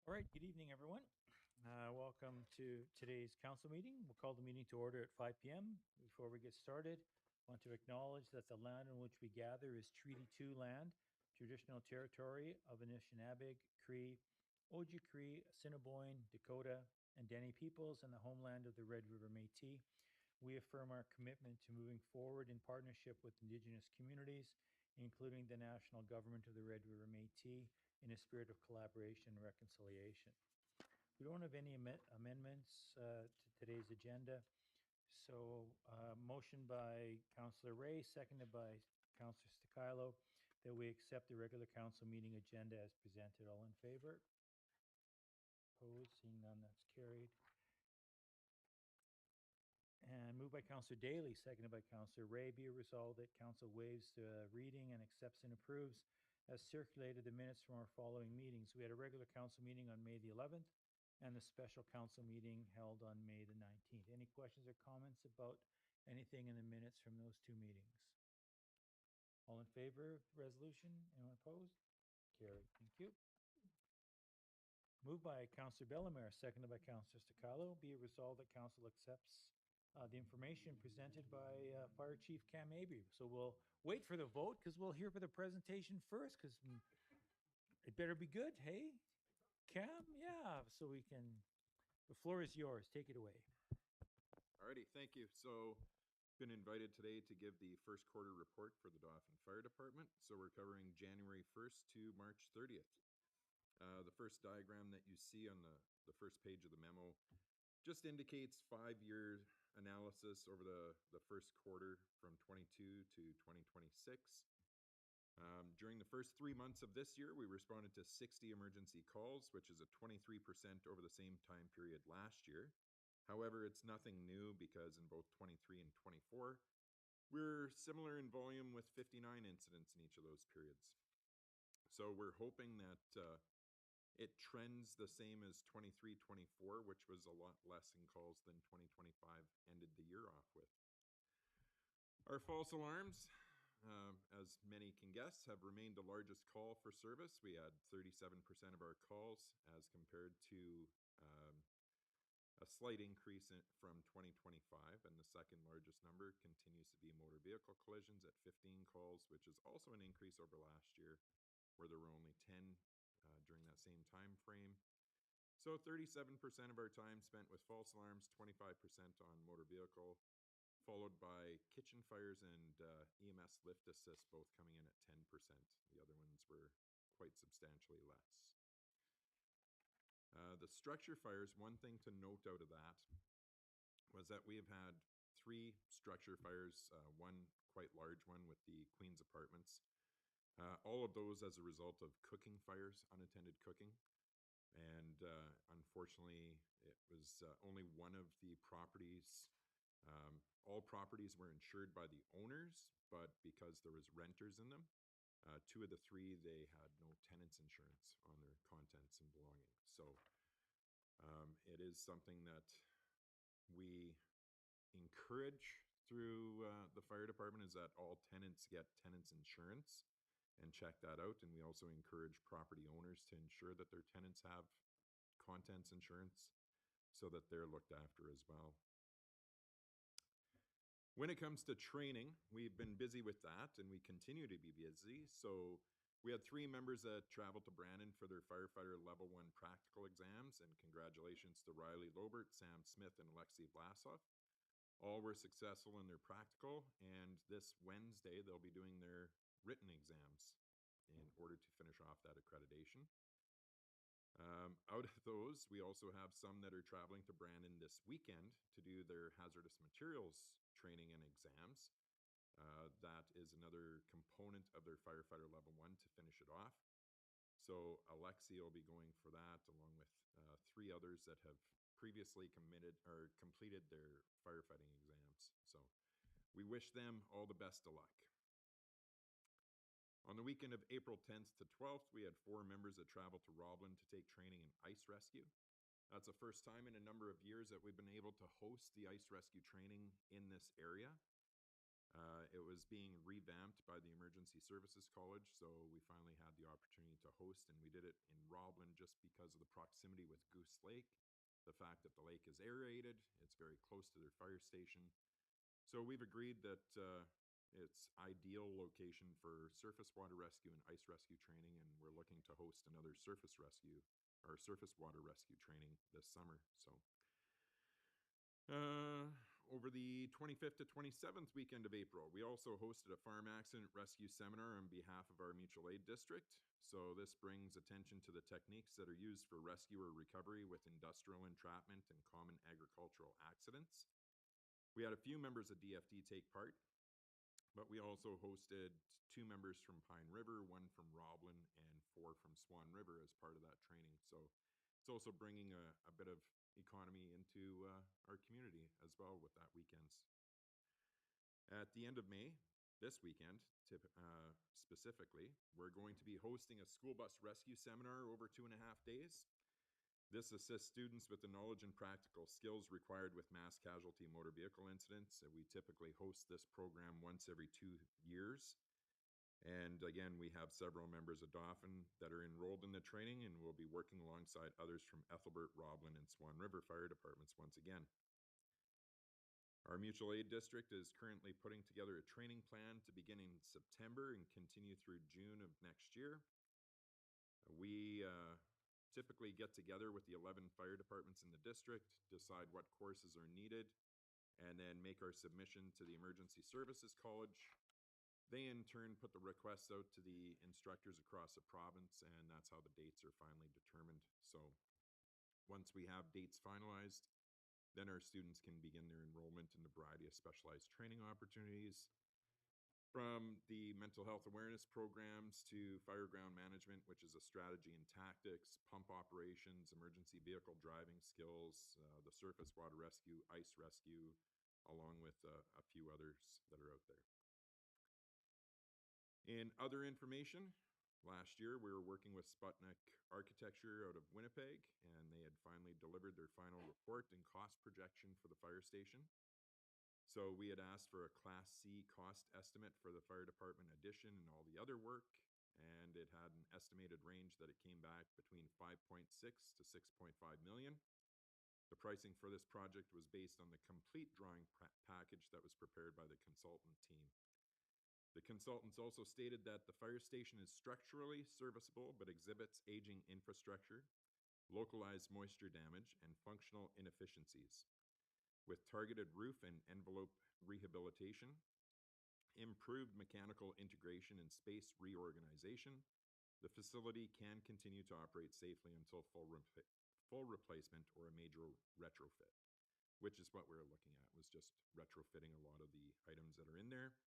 All right, good evening, everyone. Welcome to today's council meeting. We'll call the meeting to order at 5 p.m. Before we get started, I want to acknowledge that the land on which we gather is Treaty 2 land, traditional territory of Anishinaabe, Cree, Oji-Cree, Assiniboine, Dakota, and Dene peoples, and the homeland of the Red River Métis. We affirm our commitment to moving forward in partnership with Indigenous communities, including the national government of the Red River Métis, in a spirit of collaboration and reconciliation. We don't have any amendments to today's agenda. So, motion by Councillor Ray, seconded by Councillor Stakilo, that we accept the regular council meeting agenda as presented. All in favor? Opposed? Seeing none, that's carried. And moved by Councillor Daly, seconded by Councillor Ray, be it resolved that council waives the reading and accepts and approves as circulated the minutes from our following meetings. We had a regular council meeting on May the 11th and the special council meeting held on May the 19th. Any questions or comments about anything in the minutes from those two meetings? All in favor of the resolution? Anyone opposed? Carried. Thank you. Moved by Councillor Bellemare, seconded by Councillor Stakalo. Be it resolved that council accepts the information presented by Fire Chief Cam Mabry. So we'll wait for the vote because we'll hear for the presentation first because it better be good, hey? Cam? Yeah, so we can, the floor is yours. Take it away. Alrighty, thank you. So, been invited today to give the first quarter report for the Dauphin Fire Department. So we're covering January 1st to March 30th. The first diagram that you see on the first page of the memo just indicates 5-year analysis over the first quarter from 22 to 2026. During the first 3 months of this year, we responded to 60 emergency calls, which is a 23% over the same time period last year. However, it's nothing new because in both 23 and 24, we're similar in volume with 59 incidents in each of those periods. So we're hoping that it trends the same as 23-24, which was a lot less in calls than 2025 ended the year off with. Our false alarms, as many can guess, have remained the largest call for service. We had 37% of our calls as compared to a slight increase from 2025, and the second largest number continues to be motor vehicle collisions at 15 calls, which is also an increase over last year, where there were only 10 during that same time frame. So 37% of our time spent with false alarms, 25% on motor vehicle, followed by kitchen fires and EMS lift assist, both coming in at 10%. The other ones were quite substantially less. The structure fires, one thing to note out of that was that we have had 3 structure fires, one quite large one with the Queen's Apartments. All of those as a result of cooking fires, unattended cooking. And unfortunately, it was only one of the properties. All properties were insured by the owners, but because there was renters in them, 2 of the 3, they had no tenants insurance on their contents and belongings. So it is something that we encourage through the fire department, is that all tenants get tenants insurance and check that out. And we also encourage property owners to ensure that their tenants have contents insurance so that they're looked after as well. When it comes to training, we've been busy with that and we continue to be busy. So we had 3 members that traveled to Brandon for their firefighter level 1 practical exams, and congratulations to Riley Lobert, Sam Smith, and Alexei Vlasov. All were successful in their practical, and this Wednesday they'll be doing their written exams in order to finish off that accreditation. Out of those, we also have some that are traveling to Brandon this weekend to do their hazardous materials training and exams. That is another component of their firefighter level 1 to finish it off. So Alexi will be going for that, along with 3 others that have previously completed their firefighting exams. So we wish them all the best of luck. On the weekend of April 10th to 12th, we had 4 members that traveled to Roblin to take training in ice rescue. That's the first time in a number of years that we've been able to host the ice rescue training in this area. It was being revamped by the Emergency Services College. So we finally had the opportunity to host, and we did it in Roblin just because of the proximity with Goose Lake, the fact that the lake is aerated, it's very close to their fire station. So we've agreed that it's ideal location for surface water rescue and ice rescue training, and we're looking to host another surface rescue or surface water rescue training this summer. So over the 25th to 27th weekend of April, we also hosted a farm accident rescue seminar on behalf of our mutual aid district. So this brings attention to the techniques that are used for rescue or recovery with industrial entrapment and common agricultural accidents. We had a few members of DFD take part, but we also hosted 2 members from Pine River, 1 from Roblin, and 4 from Swan River as part of that training. So it's also bringing a bit of economy into our community as well with that weekends. At the end of May, this weekend specifically, we're going to be hosting a school bus rescue seminar over 2.5 days. This assists students with the knowledge and practical skills required with mass casualty motor vehicle incidents. We typically host this program once every 2 years. And again, we have several members of Dauphin that are enrolled in the training, and we'll be working alongside others from Ethelbert, Roblin, and Swan River fire departments once again. Our mutual aid district is currently putting together a training plan to begin in September and continue through June of next year. We typically get together with the 11 fire departments in the district, decide what courses are needed, and then make our submission to the Emergency Services College. They in turn put the requests out to the instructors across the province, and that's how the dates are finally determined. So once we have dates finalized, then our students can begin their enrollment in a variety of specialized training opportunities, from the mental health awareness programs to fireground management, which is a strategy and tactics, pump operations, emergency vehicle driving skills, the surface water rescue, ice rescue, along with a few others that are out there. In other information, last year we were working with Sputnik Architecture out of Winnipeg, and they had finally delivered their final report and cost projection for the fire station. So we had asked for a Class C cost estimate for the fire department addition and all the other work, and it had an estimated range that it came back between 5.6 to 6.5 million. The pricing for this project was based on the complete drawing package that was prepared by the consultant team. The consultants also stated that the fire station is structurally serviceable but exhibits aging infrastructure, localized moisture damage, and functional inefficiencies. With targeted roof and envelope rehabilitation, improved mechanical integration, and space reorganization, the facility can continue to operate safely until full replacement or a major retrofit, which is what we were looking at, was just retrofitting a lot of the items that are in there.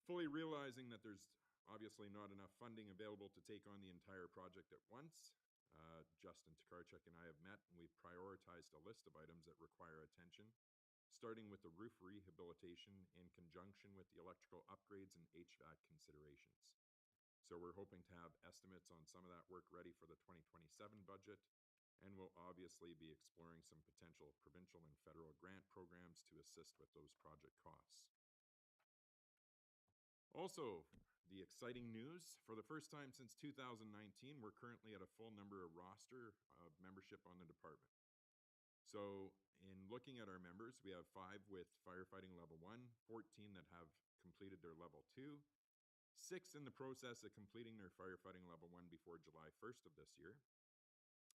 Fully realizing that there's obviously not enough funding available to take on the entire project at once, Justin Tokarczuk and I have met, and we've prioritized a list of items that require attention, starting with the roof rehabilitation in conjunction with the electrical upgrades and HVAC considerations. So we're hoping to have estimates on some of that work ready for the 2027 budget, and we'll obviously be exploring some potential provincial and federal grant programs to assist with those project costs. Also, the exciting news, for the first time since 2019, we're currently at a full number of roster of membership on the department. So in looking at our members, we have 5 with firefighting level 1, 14 that have completed their level 2, 6 in the process of completing their firefighting level 1 before July 1st of this year.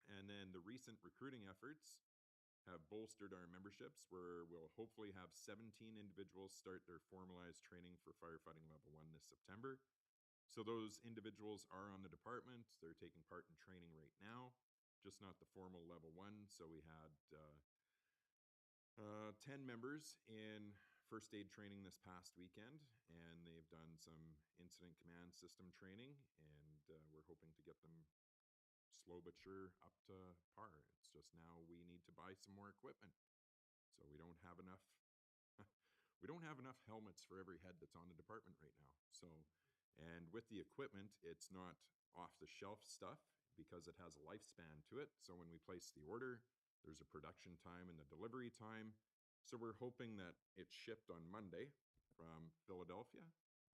And then the recent recruiting efforts have bolstered our memberships, where we'll hopefully have 17 individuals start their formalized training for firefighting level 1 this September. So those individuals are on the department. They're taking part in training right now, just not the formal level 1. So we had 10 members in first aid training this past weekend, and they've done some incident command system training, and we're hoping to get them slow but sure up to par. It's just now we need to buy some more equipment. So we don't have enough we don't have enough helmets for every head that's on the department right now. So, and with the equipment, it's not off the shelf stuff because it has a lifespan to it. So when we place the order, there's a production time and the delivery time. So we're hoping that it's shipped on Monday from Philadelphia,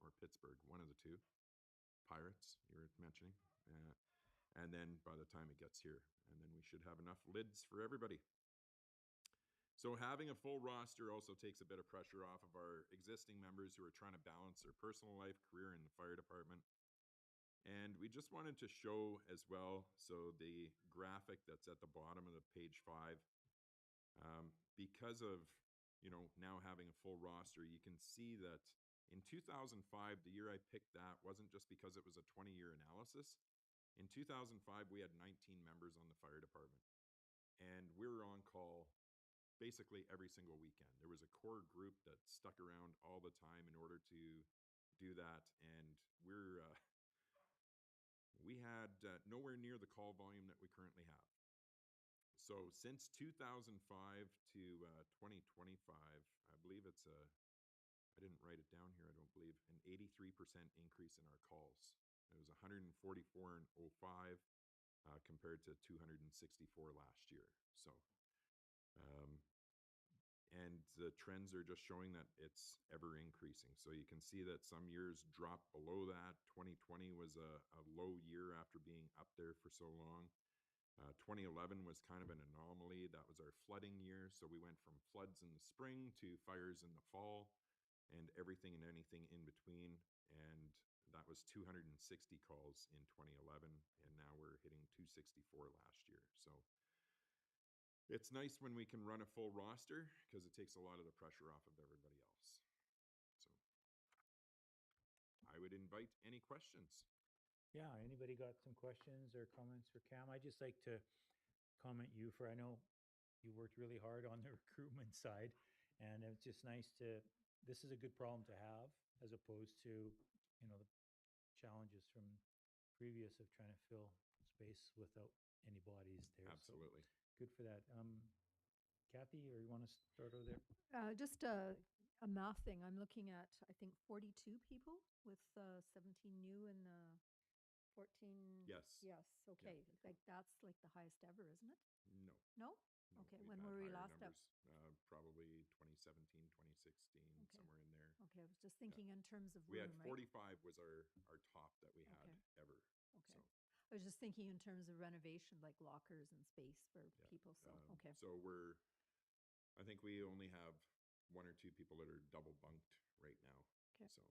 or Pittsburgh, one of the two. Pirates, you were mentioning. And then by the time it gets here, and then we should have enough lids for everybody. So having a full roster also takes a bit of pressure off of our existing members who are trying to balance their personal life, career in the fire department. And we just wanted to show as well, so the graphic that's at the bottom of the page 5, because of, now having a full roster, you can see that in 2005, the year I picked that wasn't just because it was a 20-year analysis. In 2005, we had 19 members on the fire department, and we were on call basically every single weekend. There was a core group that stuck around all the time in order to do that, and we had nowhere near the call volume that we currently have. So since 2005 to 2025, I believe I didn't write it down here, I don't believe, an 83% increase in our calls. It was 144 in 05 compared to 264 last year. So, and the trends are just showing that it's ever increasing. So you can see that some years drop below that. 2020 was a low year after being up there for so long. 2011 was kind of an anomaly. That was our flooding year. So we went from floods in the spring to fires in the fall and everything and anything in between. And that was 260 calls in 2011. And now we're hitting 264 last year. So it's nice when we can run a full roster because it takes a lot of the pressure off of everybody else. So I would invite any questions. Yeah, anybody got some questions or comments for Cam? I just like to comment you for, I know you worked really hard on the recruitment side, and it's just nice this is a good problem to have as opposed to, the challenges from previous of trying to fill space without any bodies there. Absolutely. So good for that. Kathy, or you want to start over there? Just a math thing. I'm looking at, I think, 42 people with 17 new and 14. Yes. Yes. Okay. Yeah. Like that's like the highest ever, isn't it? No. No? No, Okay. we've When had were we higher last up? numbers, probably 2017, 2016, Okay. somewhere in there. Okay. I was just thinking in terms of We room, had right? 45 was our top that we had ever. Okay. So, I was just thinking in terms of renovation, like lockers and space for yeah. people. So, okay. So I think we only have 1 or 2 people that are double bunked right now. Okay.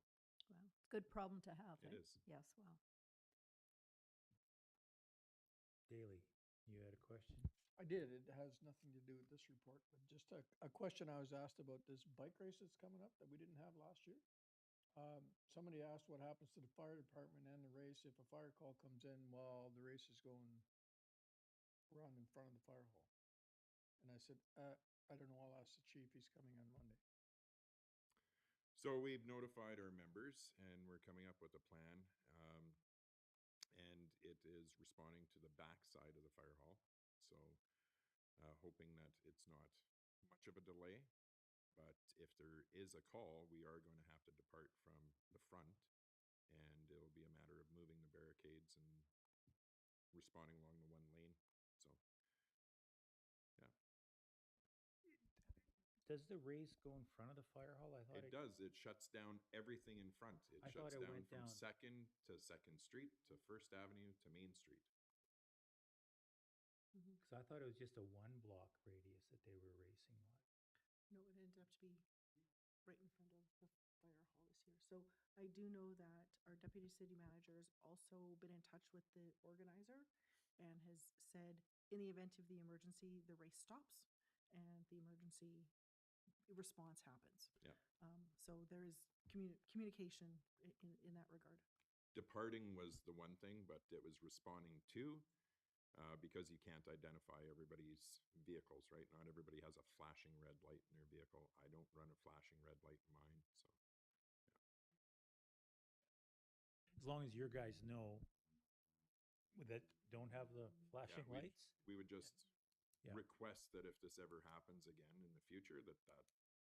So Well, it's a good problem to have. it right? is. Yes. Wow. Daly, you had a question? I did. It has nothing to do with this report, but just a question I was asked about this bike race that's coming up that we didn't have last year. Somebody asked what happens to the fire department and the race if a fire call comes in while the race is going around in front of the fire hall. And I said, I don't know. I'll ask the chief. He's coming on Monday. So we've notified our members, and we're coming up with a plan. And it is responding to the back side of the fire hall. So hoping that it's not much of a delay. But if there is a call, we are going to have to depart from the front, and it'll be a matter of moving the barricades and responding along the one lane. So, yeah. Does the race go in front of the fire hall? I thought It does. It shuts down everything in front. It I thought shuts it down went from down. 2nd to 2nd Street to 1st Avenue to Main Street. Because I thought it was just a 1-block radius that they were racing on. No, it ended up to be right in front of the fire hall this year. So I do know that our deputy city manager has also been in touch with the organizer and has said, in the event of the emergency, the race stops and the emergency response happens. Yeah. So there is communication in that regard. Departing was the one thing, but it was responding to, because you can't identify everybody's vehicles, right? Not everybody has a flashing red light in their vehicle. I don't run a flashing red light in mine, so. As long as your guys know that don't have the flashing Yeah, lights. We would just Yeah. request that if this ever happens again in the future, that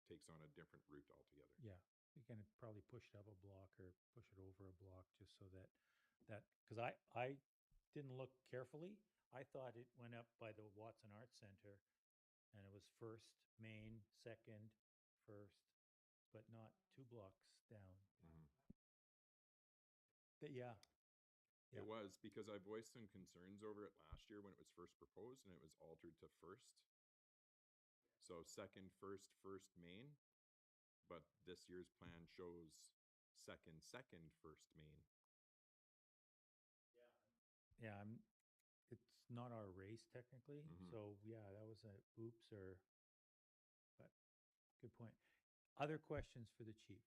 takes on a different route altogether. Yeah, you can probably push it up a block or push it over a block just so that because I didn't look carefully. I thought it went up by the Watson Arts Center, and it was 1st, Main, 2nd, 1st, but not 2 blocks down. Mhm. Yeah. It Yeah. was, because I voiced some concerns over it last year when it was first proposed and it was altered to first. So second, first, main, but this year's plan shows second, first, main. Yeah, it's not our race technically, Mhm. so yeah, that was a oops or, but good point. Other questions for the chief?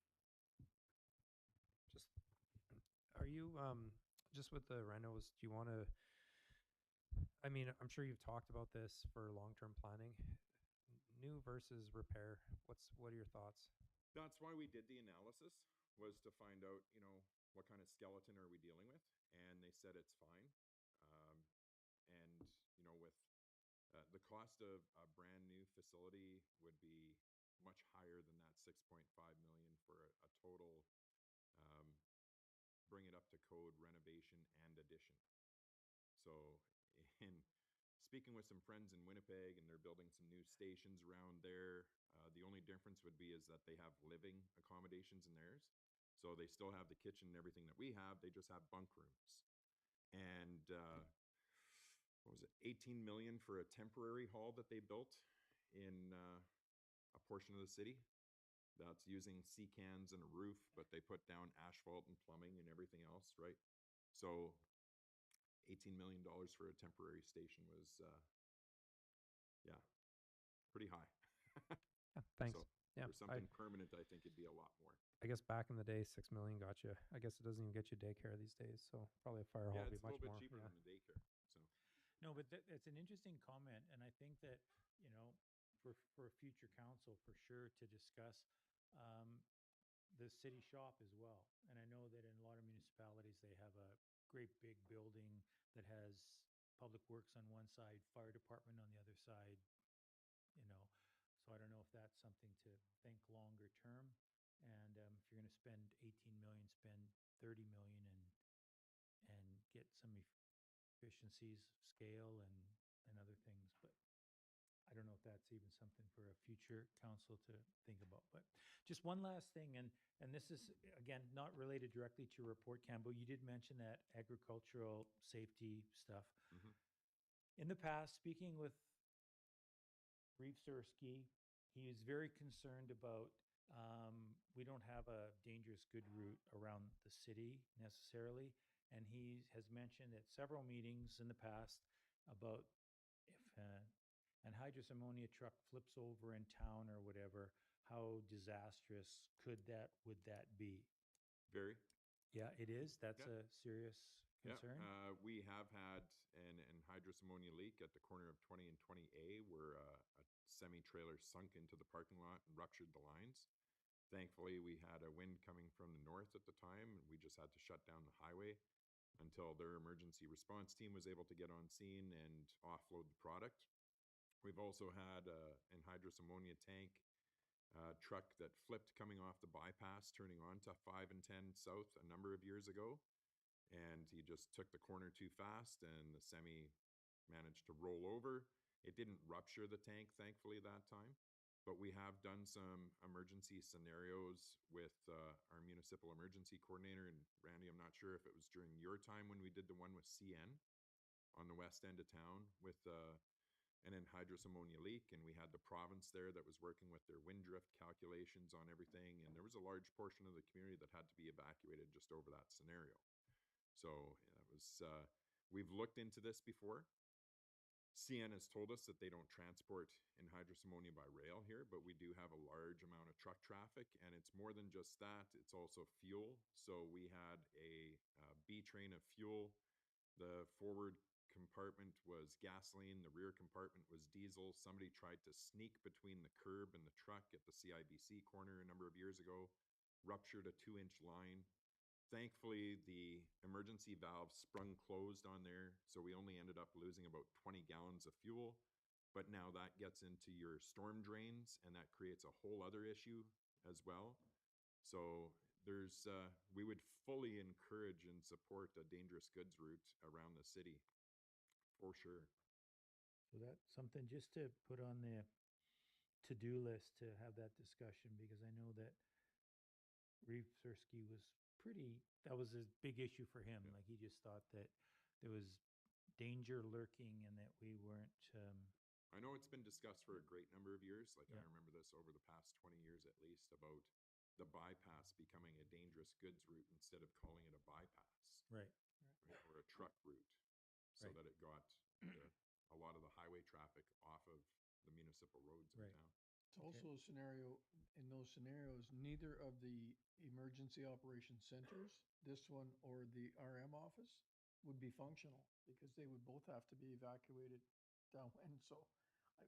Just, are you, just with the renos, do you want to, I mean, I'm sure you've talked about this for long-term planning, new versus repair. What are your thoughts? That's why we did the analysis, was to find out, what kind of skeleton are we dealing with? And they said it's fine. Um, and, with the cost of a brand new facility would be much higher than that 6.5 million for a total, um, bring it up to code renovation and addition. So in speaking with some friends in Winnipeg, and they're building some new stations around there, the only difference would be is that they have living accommodations in theirs. So they still have the kitchen and everything that we have. They just have bunk rooms. And what was it, 18 million for a temporary hall that they built in a portion of the city. That's using sea cans and a roof, but they put down asphalt and plumbing and everything else, right? So $18 million for a temporary station was, yeah, pretty high. Yeah, thanks. So Yeah, for something permanent, I think it'd be a lot more. I guess back in the day, 6 million got you. I guess it doesn't even get you daycare these days. So probably a fire hall Yeah, would it's be a much little bit more. cheaper Yeah. than a daycare. So No, but it's an interesting comment, and I think that, for future council, for sure, to discuss um, the city shop as well. And I know that in a lot of municipalities, they have a great big building that has public works on one side, fire department on the other side, you know. So I don't know if that's something to think longer term. And if you're going to spend 18 million, spend 30 million and get some efficiencies, scale, and other things. But I don't know if that's even something for a future council to think about. But just one last thing, and this is, again, not related directly to your report, Campbell. You did mention that agricultural safety stuff. mhm. In the past, speaking with Reeve Sursky, he is very concerned about we don't have a dangerous good route around the city necessarily. And he has mentioned at several meetings in the past about if an hydrous ammonia truck flips over in town or whatever, how disastrous would that be? Very. Yeah, it is. That's Yeah. a serious Yeah, concern. we have had an hydrous ammonia leak at the corner of 20 and 20A, where a semi-trailer sunk into the parking lot and ruptured the lines. Thankfully, we had a wind coming from the north at the time, and we just had to shut down the highway until their emergency response team was able to get on scene and offload the product. We've also had an anhydrous ammonia tank truck that flipped coming off the bypass, turning onto 5 and 10 South a number of years ago. And he just took the corner too fast, and the semi managed to roll over. It didn't rupture the tank, thankfully, that time. But we have done some emergency scenarios with our municipal emergency coordinator. And Randy, I'm not sure if it was during your time when we did the one with CN on the west end of town with an anhydrous ammonia leak. And we had the province there that was working with their wind drift calculations on everything. And there was a large portion of the community that had to be evacuated just over that scenario. So that was, we've looked into this before. CN has told us that they don't transport anhydrous ammonia by rail here, but we do have a large amount of truck traffic, and it's more than just that. It's also fuel. So we had a B train of fuel. The forward compartment was gasoline. The rear compartment was diesel. Somebody tried to sneak between the curb and the truck at the CIBC corner a number of years ago, ruptured a 2-inch line. Thankfully, the emergency valve sprung closed on there, so we only ended up losing about 20 gallons of fuel. But now that gets into your storm drains, and that creates a whole other issue as well. So there's, we would fully encourage and support a dangerous goods route around the city, for sure. So that's something just to put on the to-do list to have that discussion, because I know that Reeve Sursky was that was a big issue for him. Yeah. Like he just thought that there was danger lurking and that we weren't, I know it's been discussed for a great number of years. Like I Yeah. remember this over the past 20 years at least about the bypass becoming a dangerous goods route instead of calling it a bypass, right, right, or a truck route, so Right. that it got a lot of the highway traffic off of the municipal roads in Right. town. It's also a scenario, in those scenarios, neither of the emergency operation centers, this one or the RM office, would be functional because they would both have to be evacuated downwind. So I,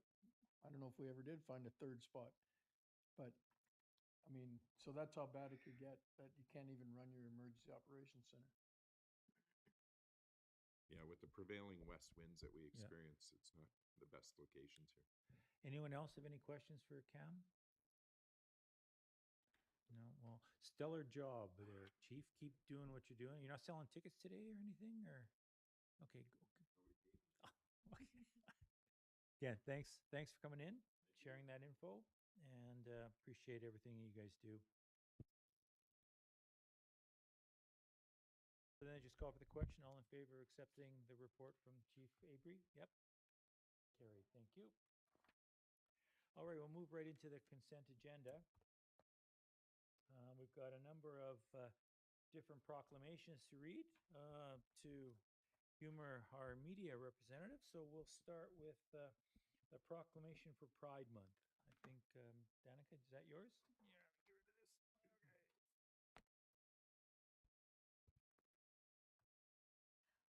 I don't know if we ever did find a third spot, but I mean, so that's how bad it could get, that you can't even run your emergency operations center. Yeah, with the prevailing west winds that we Yeah. experience, it's not the best locations here. Anyone else have any questions for Cam? No, well, stellar job there, Chief. Keep doing what you're doing. You're not selling tickets today or anything, or? Okay. Yeah, thanks for coming in, sharing that info, and appreciate everything you guys do. So then I just call for the question. All in favor of accepting the report from Chief Abry? Yep. Carried. Thank you. All right, we'll move right into the consent agenda. We've got a number of different proclamations to read to humor our media representatives. So we'll start with the proclamation for Pride Month. I think, Danica, is that yours? Yeah, get rid of this. Okay.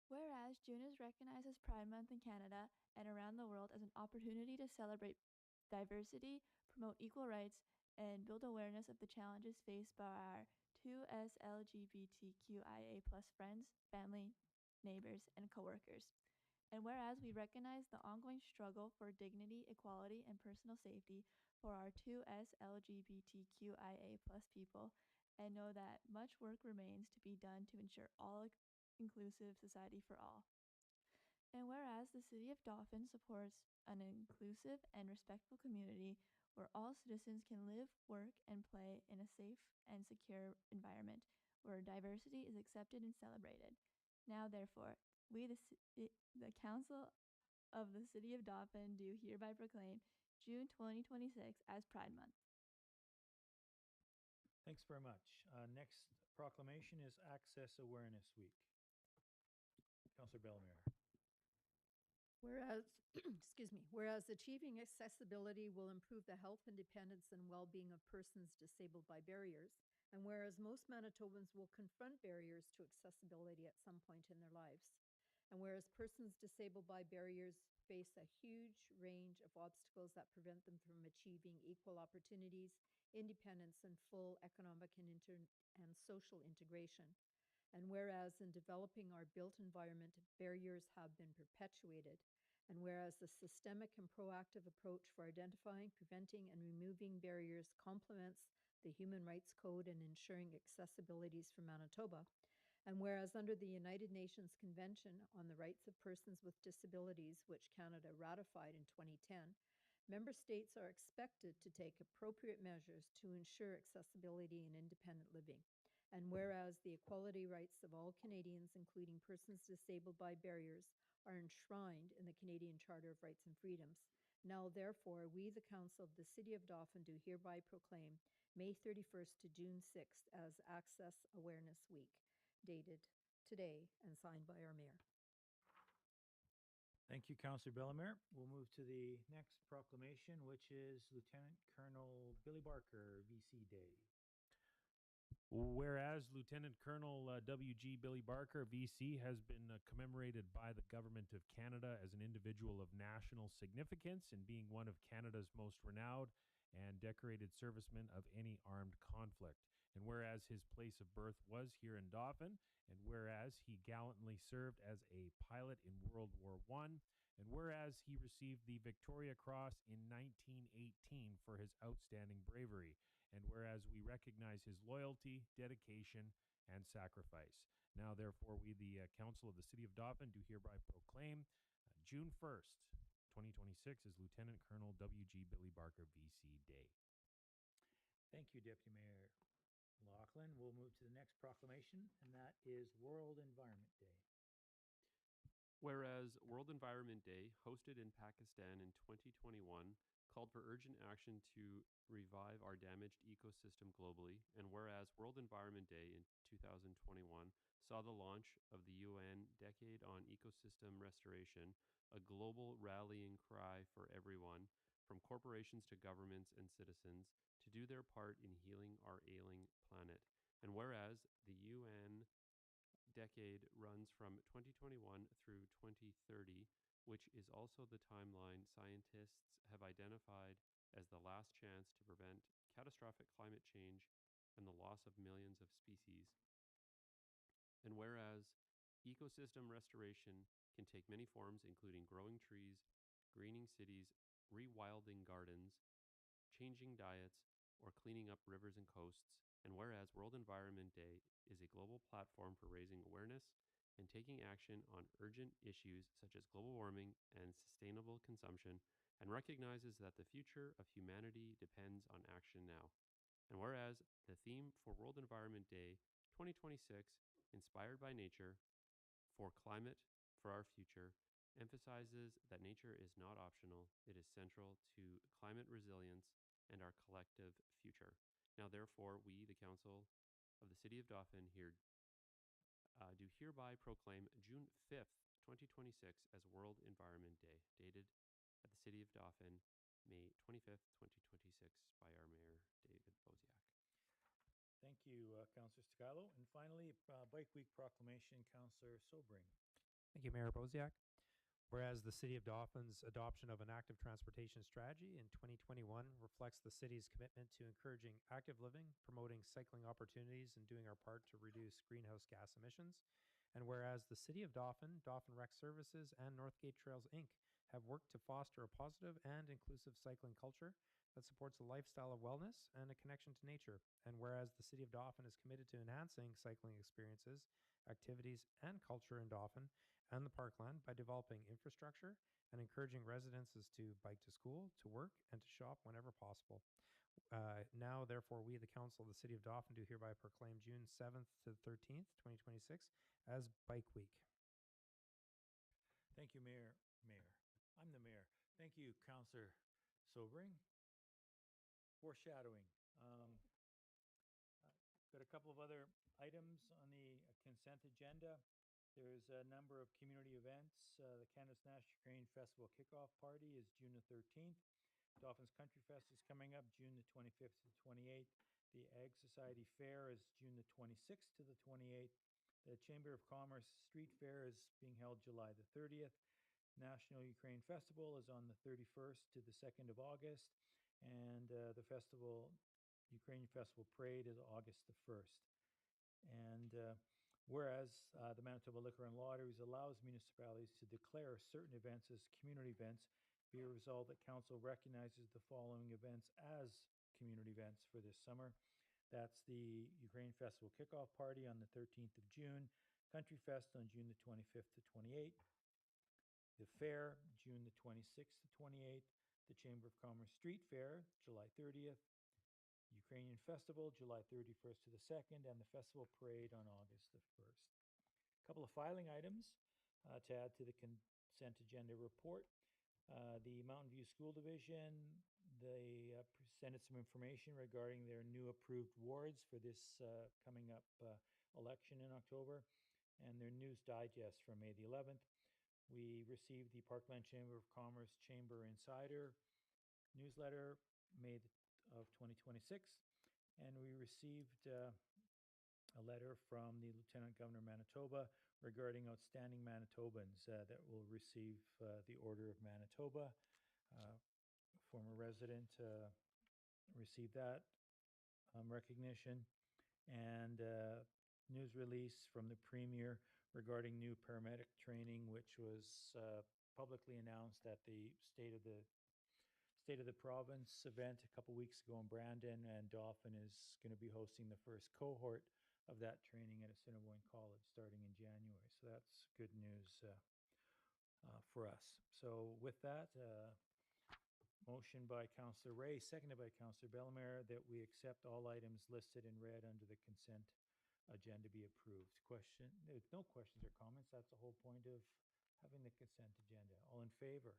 Whereas June is recognized as Pride Month in Canada and around the world as an opportunity to celebrate diversity, promote equal rights, and build awareness of the challenges faced by our 2S LGBTQIA plus friends, family, neighbors, and coworkers. And whereas we recognize the ongoing struggle for dignity, equality, and personal safety for our 2S LGBTQIA plus people, and know that much work remains to be done to ensure all inclusive society for all. And whereas the City of Dauphin supports an inclusive and respectful community where all citizens can live, work, and play in a safe and secure environment where diversity is accepted and celebrated. Now, therefore, we, the Council of the City of Dauphin, do hereby proclaim June 2026 as Pride Month. Thanks very much. Next proclamation is Access Awareness Week. Councillor Bellemare. Whereas, excuse me, whereas achieving accessibility will improve the health, independence, and well-being of persons disabled by barriers, and whereas most Manitobans will confront barriers to accessibility at some point in their lives, and whereas persons disabled by barriers face a huge range of obstacles that prevent them from achieving equal opportunities, independence, and full economic and social integration. And whereas in developing our built environment, barriers have been perpetuated, and whereas the systemic and proactive approach for identifying, preventing, and removing barriers complements the Human Rights Code and ensuring accessibilities for Manitoba, and whereas under the United Nations Convention on the Rights of Persons with Disabilities, which Canada ratified in 2010, member states are expected to take appropriate measures to ensure accessibility and independent living. And whereas the equality rights of all Canadians, including persons disabled by barriers, are enshrined in the Canadian Charter of Rights and Freedoms, now therefore we, the Council of the City of Dauphin, do hereby proclaim May 31st to June 6th as Access Awareness Week, dated today and signed by our Mayor. Thank you, Councillor Bellemare. We'll move to the next proclamation, which is Lieutenant Colonel Billy Barker, VC Day. Whereas Lieutenant Colonel W.G. Billy Barker, VC, has been commemorated by the Government of Canada as an individual of national significance and being one of Canada's most renowned and decorated servicemen of any armed conflict. And whereas his place of birth was here in Dauphin, and whereas he gallantly served as a pilot in World War I, and whereas he received the Victoria Cross in 1918 for his outstanding bravery, and whereas we recognize his loyalty, dedication, and sacrifice. Now, therefore, we, the Council of the City of Dauphin, do hereby proclaim June 1st, 2026 as Lieutenant Colonel W.G. Billy Barker, VC Day. Thank you, Deputy Mayor. Lachlan. We'll move to the next proclamation, and that is World Environment Day. Whereas World Environment Day, hosted in Pakistan in 2021, called for urgent action to revive our damaged ecosystem globally, and whereas World Environment Day in 2021 saw the launch of the UN Decade on Ecosystem Restoration, a global rallying cry for everyone, from corporations to governments and citizens, to do their part in healing our ailing planet. And whereas the UN decade runs from 2021 through 2030, which is also the timeline scientists have identified as the last chance to prevent catastrophic climate change and the loss of millions of species. And whereas ecosystem restoration can take many forms, including growing trees, greening cities, rewilding gardens, changing diets, or cleaning up rivers and coasts. And whereas World Environment Day is a global platform for raising awareness and taking action on urgent issues such as global warming and sustainable consumption, and recognizes that the future of humanity depends on action now. And whereas the theme for World Environment Day 2026, Inspired by Nature, for climate, for our future, emphasizes that nature is not optional, it is central to climate resilience and our collective future. Now, therefore, we, the Council of the City of Dauphin, do hereby proclaim June 5th, 2026 as World Environment Day, dated at the City of Dauphin, May 25th, 2026, by our Mayor, David Boziak. Thank you, Councillor Stigalo. And finally, Bike Week proclamation, Councillor Sobring. Thank you, Mayor Boziak. Whereas the City of Dauphin's adoption of an active transportation strategy in 2021 reflects the city's commitment to encouraging active living, promoting cycling opportunities, and doing our part to reduce greenhouse gas emissions. And whereas the City of Dauphin, Dauphin Rec Services, and Northgate Trails Inc. have worked to foster a positive and inclusive cycling culture that supports a lifestyle of wellness and a connection to nature. And whereas the City of Dauphin is committed to enhancing cycling experiences, activities, and culture in Dauphin and the parkland by developing infrastructure and encouraging residences to bike to school, to work, and to shop whenever possible. Now, therefore, we, the Council of the City of Dauphin, do hereby proclaim June 7th to 13th, 2026, as Bike Week. Thank you, Mayor. I'm the Mayor. Thank you, Councillor Sobring. Foreshadowing. Got a couple of other items on the consent agenda. There's a number of community events. The Canada's National Ukraine Festival kickoff party is June the 13th. Dauphin's Country Fest is coming up June the 25th to the 28th. The Ag Society Fair is June the 26th to the 28th. The Chamber of Commerce Street Fair is being held July the 30th. National Ukraine Festival is on the 31st to the 2nd of August. And the Ukrainian Festival Parade is August the 1st. And whereas the Manitoba Liquor and Lotteries allows municipalities to declare certain events as community events, be it resolved that Council recognizes the following events as community events for this summer. That's the Ukraine Festival Kickoff Party on the 13th of June, Country Fest on June the 25th to 28th, the Fair, June the 26th to 28th, the Chamber of Commerce Street Fair, July 30th, Ukrainian Festival, July 31st to the 2nd, and the Festival Parade on August the 1st. A couple of filing items to add to the consent agenda report. The Mountain View School Division, they presented some information regarding their new approved wards for this coming up election in October, and their news digest from May the 11th. We received the Parkland Chamber of Commerce Chamber Insider newsletter May of 2026, and we received a letter from the Lieutenant Governor of Manitoba regarding outstanding Manitobans that will receive the Order of Manitoba. Former resident received that recognition, and news release from the Premier regarding new paramedic training, which was publicly announced at the State of the Province event a couple weeks ago in Brandon, and Dauphin is going to be hosting the first cohort of that training at Assiniboine College starting in January. So that's good news for us. So with that, Motion by Councillor Ray, seconded by Councillor Bellemare, that we accept all items listed in red under the consent agenda be approved. Question, there's no questions or comments. That's the whole point of having the consent agenda. All in favor?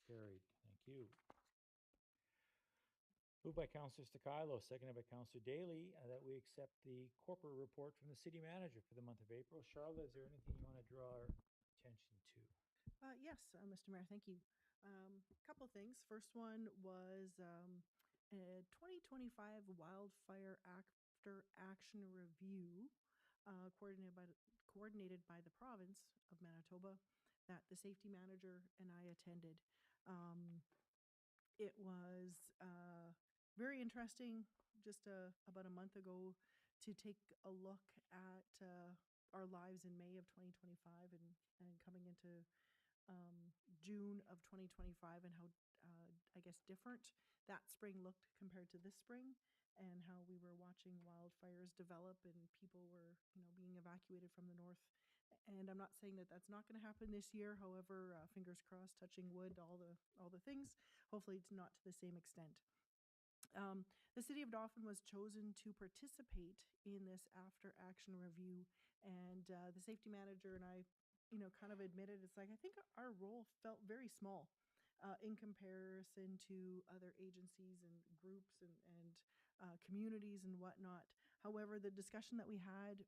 Carried. Thank you. Moved by Councillor Stakilo, seconded by Councillor Daly, that we accept the corporate report from the city manager for the month of April. Charlotte, is there anything you want to draw our attention to? Yes, Mr. Mayor, thank you. Couple things. First one was a 2025 wildfire after action review coordinated by the province of Manitoba that the safety manager and I attended. It was very interesting just about a month ago to take a look at our lives in May of 2025 and coming into June of 2025 and how I guess different that spring looked compared to this spring, and how we were watching wildfires develop and people were being evacuated from the north. And I'm not saying that that's not going to happen this year. However, fingers crossed, touching wood, all the things. Hopefully, it's not to the same extent. The city of Dauphin was chosen to participate in this after action review, and the safety manager and I, kind of admitted it's like I think our role felt very small in comparison to other agencies and groups and communities and whatnot. However, the discussion that we had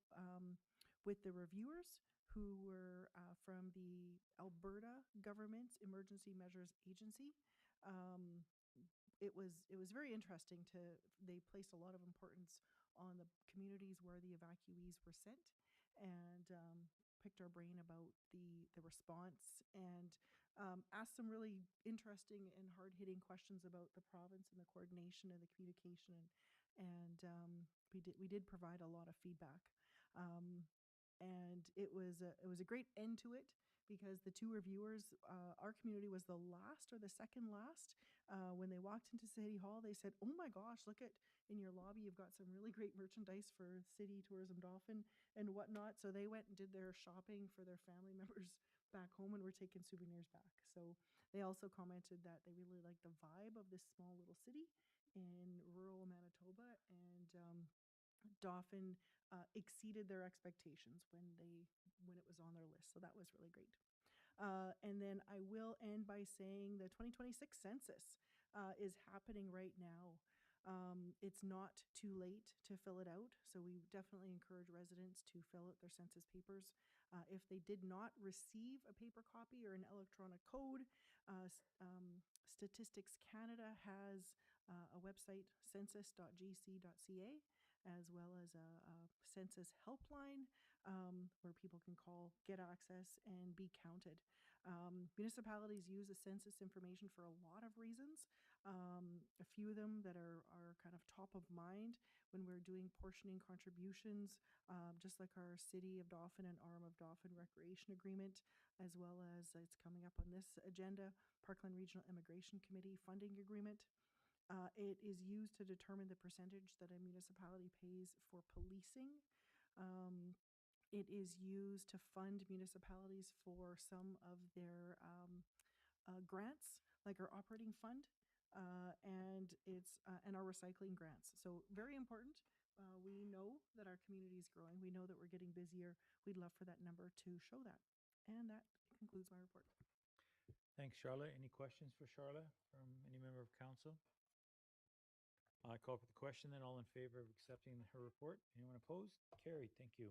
with the reviewers, who were from the Alberta Government Emergency Measures Agency, it was very interesting they placed a lot of importance on the communities where the evacuees were sent, and picked our brain about the response, and asked some really interesting and hard-hitting questions about the province and the coordination and the communication, and we did provide a lot of feedback. And it was a great end to it, because the two reviewers, our community was the last or the second last. When they walked into City Hall, they said, "Oh my gosh, look at in your lobby, you've got some really great merchandise for City Tourism Dauphin and whatnot." So they went and did their shopping for their family members back home and were taking souvenirs back. So they also commented that they really liked the vibe of this small little city in rural Manitoba, and Dauphin exceeded their expectations when it was on their list. So that was really great. And then I will end by saying the 2026 census is happening right now. It's not too late to fill it out, so we definitely encourage residents to fill out their census papers. If they did not receive a paper copy or an electronic code, Statistics Canada has a website, census.gc.ca, as well as a census helpline where people can call, get access, and be counted. Municipalities use the census information for a lot of reasons. A few of them that are kind of top of mind when we're doing portioning contributions, just like our City of Dauphin and Arm of Dauphin Recreation Agreement, as well as it's coming up on this agenda, Parkland Regional Immigration Committee Funding Agreement. It is used to determine the percentage that a municipality pays for policing. It is used to fund municipalities for some of their grants, like our operating fund, and our recycling grants. So very important. We know that our community is growing. We know that we're getting busier. We'd love for that number to show that. And that concludes my report. Thanks, Charlotte. Any questions for Charlotte from any member of council? I call for the question, then all in favor of accepting her report. Anyone opposed? Carried. Thank you.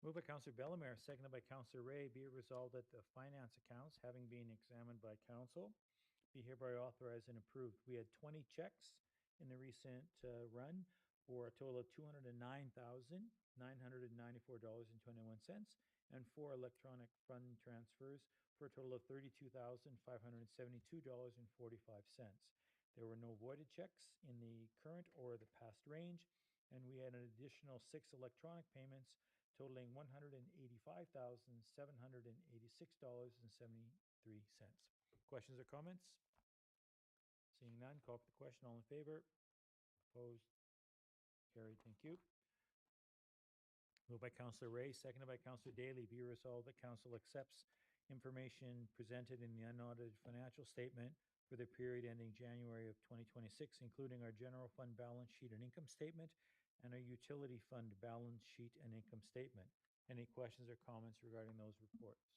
Moved by Councillor Bellemare, seconded by Councillor Ray, be it resolved that the finance accounts, having been examined by council, be hereby authorized and approved. We had 20 checks in the recent run for a total of $209,994.21, and 4 electronic fund transfers for a total of $32,572.45. There were no voided checks in the current or the past range, and we had an additional 6 electronic payments totaling $185,786.73. Questions or comments? Seeing none, call for the question. All in favor? Opposed? Carried. Thank you. Moved by Councillor Ray, seconded by Councillor Daly. Be resolved that council accepts information presented in the unaudited financial statement for the period ending January of 2026, including our general fund balance sheet and income statement and our utility fund balance sheet and income statement. Any questions or comments regarding those reports?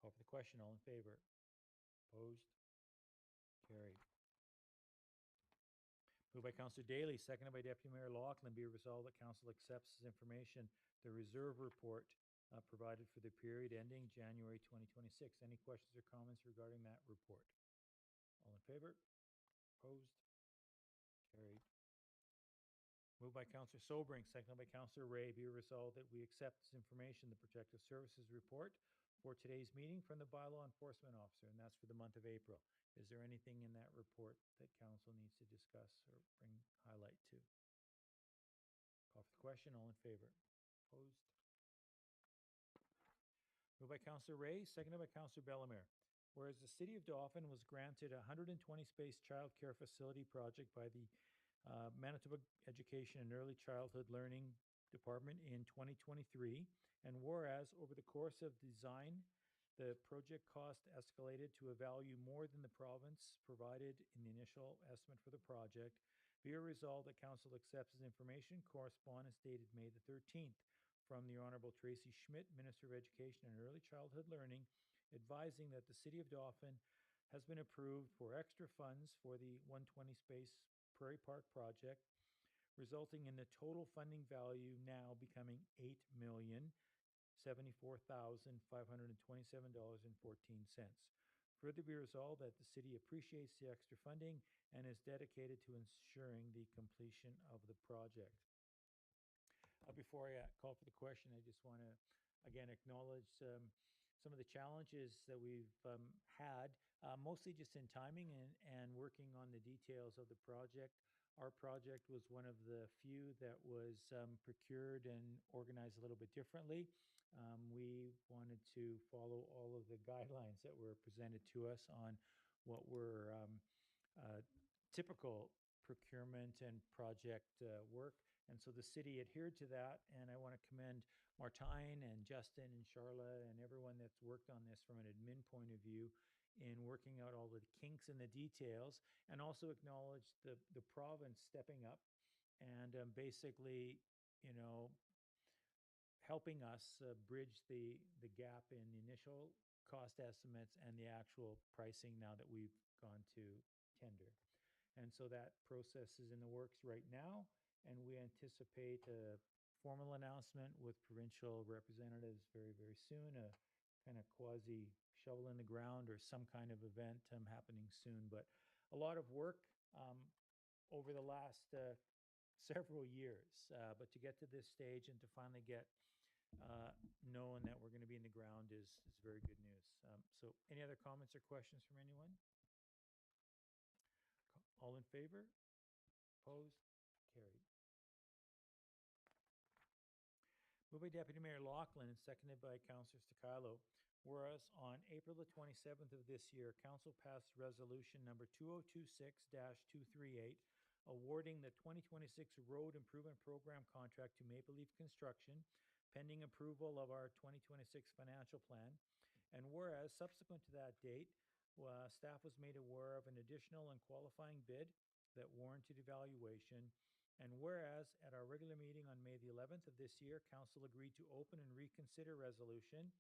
Call for the question. All in favor? Opposed? Carried. Moved by Councillor Daly, seconded by Deputy Mayor Loughlin. Be it resolved that Council accepts as information the reserve report provided for the period ending January 2026. Any questions or comments regarding that report? All in favor? Opposed? Carried. Moved by Councillor Sobering, seconded by Councillor Ray. Be it resolved that we accept as information the Protective Services report for today's meeting from the Bylaw Enforcement Officer, and that's for the month of April. Is there anything in that report that Council needs to discuss or bring highlight to? Call for the question. All in favor? Opposed? Moved by Councillor Ray, seconded by Councillor Bellemare. Whereas the City of Dauphin was granted a 120-space childcare facility project by the Manitoba Education and Early Childhood Learning Department in 2023, and whereas over the course of design, the project cost escalated to a value more than the province provided in the initial estimate for the project, be it resolved that Council accepts as information correspondence dated May the 13th from the Honourable Tracy Schmidt, Minister of Education and Early Childhood Learning, advising that the City of Dauphin has been approved for extra funds for the 120-space Prairie Park project, resulting in the total funding value now becoming $8,074,527.14. Further be resolved that the City appreciates the extra funding and is dedicated to ensuring the completion of the project. Before I call for the question, I just want to again acknowledge some of the challenges that we've had, mostly just in timing and working on the details of the project. Our project was one of the few that was procured and organized a little bit differently. We wanted to follow all of the guidelines that were presented to us on what were typical procurement and project work. And so the city adhered to that, and I want to commend Martine and Justin and Charla and everyone that's worked on this from an admin point of view in working out all the kinks and the details, and also acknowledge the province stepping up and basically, you know, helping us bridge the gap in the initial cost estimates and the actual pricing now that we've gone to tender. And so that process is in the works right now, and we anticipate a formal announcement with provincial representatives very, very soon, a kind of quasi shovel in the ground or some kind of event happening soon. But a lot of work over the last several years, but to get to this stage and to finally get knowing that we're going to be in the ground is very good news. So any other comments or questions from anyone? All in favor? Opposed? Carried. Moved by Deputy Mayor Loughlin and seconded by Councillor Stakalo. Whereas on April the 27th of this year, Council passed resolution number 2026-238, awarding the 2026 Road Improvement Program contract to Maple Leaf Construction, pending approval of our 2026 financial plan. And whereas subsequent to that date, staff was made aware of an additional and qualifying bid that warranted evaluation. And whereas at our regular meeting on May the 11th of this year, Council agreed to open and reconsider resolution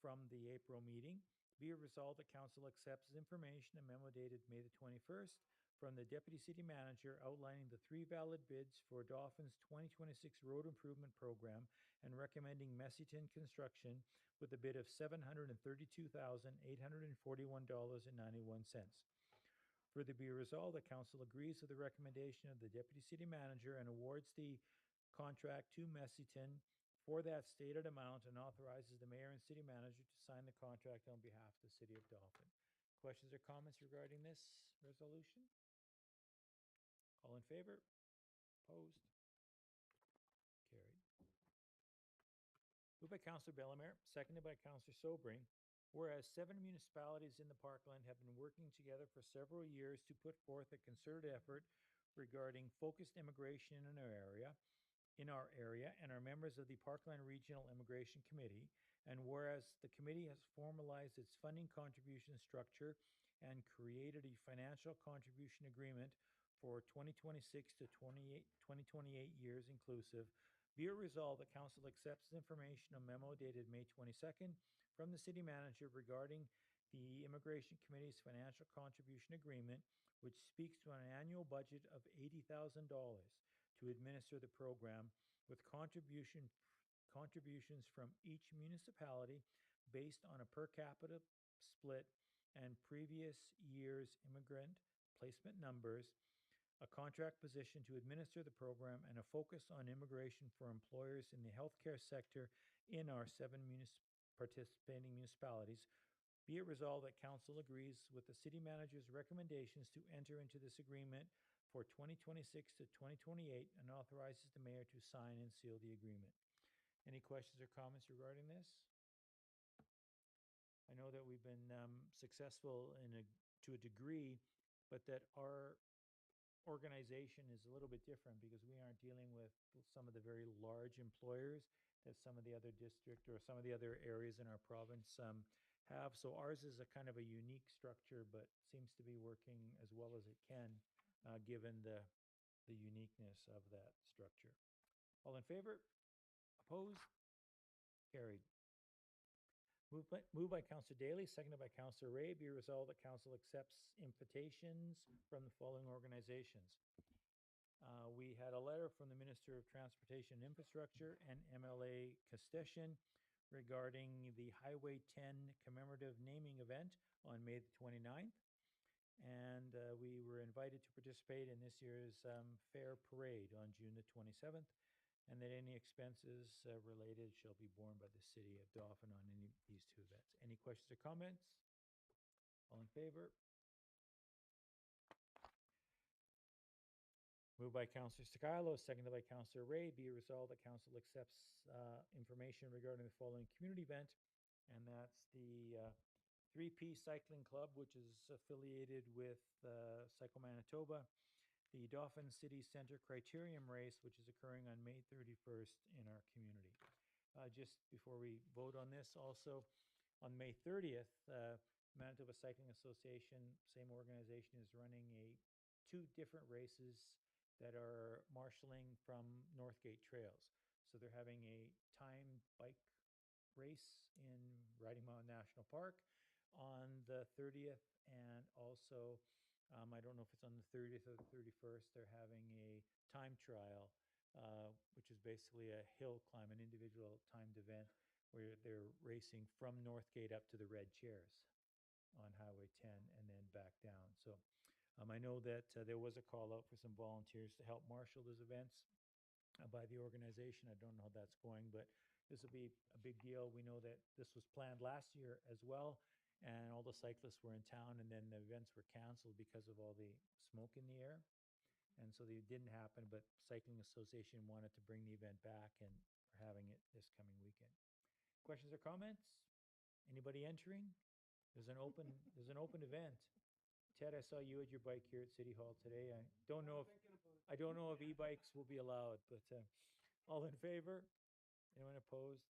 from the April meeting, be it resolved that Council accepts as information a memo dated May the 21st from the Deputy City Manager outlining the 3 valid bids for Dauphin's 2026 road improvement program and recommending Messington Construction with a bid of $732,841.91. Further be resolved that Council agrees with the recommendation of the Deputy City Manager and awards the contract to Messington for that stated amount and authorizes the Mayor and City Manager to sign the contract on behalf of the City of Dauphin. Questions or comments regarding this resolution? All in favor? Opposed? Carried. Moved by Councillor Bellemare, seconded by Councillor Sobering. Whereas 7 municipalities in the Parkland have been working together for several years to put forth a concerted effort regarding focused immigration in our area, and are members of the Parkland Regional Immigration Committee. And whereas the committee has formalized its funding contribution structure and created a financial contribution agreement for 2026 to 2028 years inclusive, be it resolved that council accepts information, a memo dated May 22nd from the city manager regarding the Immigration Committee's financial contribution agreement, which speaks to an annual budget of $80,000 to administer the program, with contributions from each municipality based on a per capita split and previous year's immigrant placement numbers, a contract position to administer the program, and a focus on immigration for employers in the healthcare sector in our seven participating municipalities. Be it resolved that council agrees with the city manager's recommendations to enter into this agreement for 2026 to 2028 and authorizes the mayor to sign and seal the agreement. Any questions or comments regarding this? I know that we've been successful to a degree, but that our organization is a little bit different because we aren't dealing with some of the very large employers that some of the other district or some of the other areas in our province have. So ours is a kind of a unique structure, but seems to be working as well as it can, given the uniqueness of that structure. All in favor? Opposed? Carried. Moved by Councillor Daly, seconded by Councillor Ray. Be resolved that council accepts invitations from the following organizations. We had a letter from the Minister of Transportation and Infrastructure and MLA Castetian regarding the Highway 10 commemorative naming event on May the 29th. And we were invited to participate in this year's fair parade on June the 27th, and that any expenses related shall be borne by the city of Dauphin on any of these two events. Any questions or comments? All in favor? Moved by Councillor Sakalo, seconded by Councillor Ray. Be resolved that council accepts information regarding the following community event, and that's the 3P Cycling Club, which is affiliated with Cycle Manitoba, the Dauphin City Centre Criterium Race, which is occurring on May 31st in our community. Just before we vote on this, also on May 30th, Manitoba Cycling Association, same organization, is running two different races that are marshalling from Northgate Trails. So they're having a timed bike race in Riding Mountain National Park on the 30th, and also, I don't know if it's on the 30th or the 31st, they're having a time trial, which is basically a hill climb, an individual timed event where they're racing from Northgate up to the Red Chairs on Highway 10 and then back down. So I know that there was a call out for some volunteers to help marshal those events by the organization. I don't know how that's going, but this will be a big deal. We know that this was planned last year as well, and all the cyclists were in town, and then the events were canceled because of all the smoke in the air. And so they didn't happen, but Cycling Association wanted to bring the event back, and we're having it this coming weekend. Questions or comments? Anybody entering? There's an open event. Ted, I saw you had your bike here at City Hall today. I don't know if e-bikes will be allowed, but all in favor? Anyone opposed?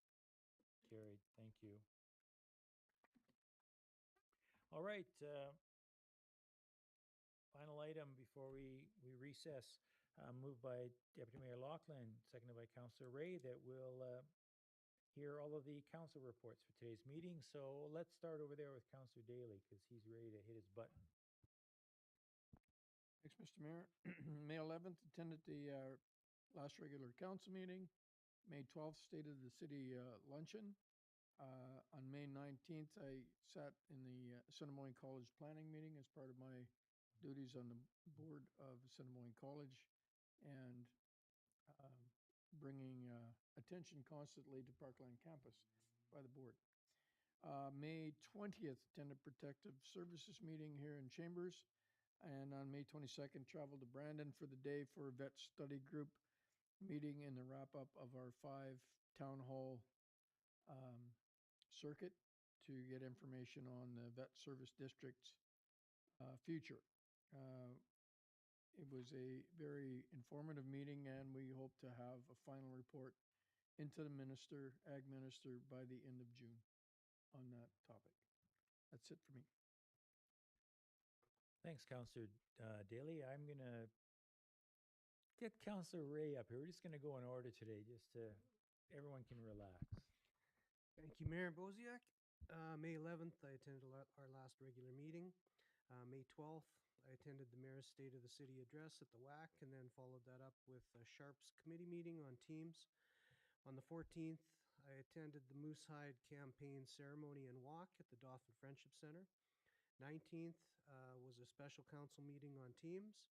Carried. Thank you. All right. Final item before we recess. Moved by Deputy Mayor Laughlin, seconded by Councillor Ray, that we'll hear all of the council reports for today's meeting. So let's start over there with Councillor Daly, because he's ready to hit his button. Thanks, Mr. Mayor. May 11th, attended the last regular council meeting. May 12th, stayed at the city luncheon. On May 19th, I sat in the Assiniboine College planning meeting as part of my duties on the board of Assiniboine College, and bringing attention constantly to Parkland campus by the board. May 20th, attended Protective Services meeting here in Chambers. And on May 22nd, traveled to Brandon for the day for a vet study group meeting in the wrap-up of our 5 town hall circuit to get information on the vet service district's future. It was a very informative meeting, and we hope to have a final report into the minister, ag minister, by the end of June on that topic. That's it for me. Thanks, Councillor Daly. I'm going to get Councillor Ray up here. We're just going to go in order today, just to everyone can relax. Thank you, Mayor Bosiak. May 11th, I attended our last regular meeting. May 12th, I attended the Mayor's State of the City address at the WAC and then followed that up with a Sharps committee meeting on Teams. On the 14th, I attended the Moosehide campaign ceremony and walk at the Dauphin Friendship Center. 19th was a special council meeting on Teams.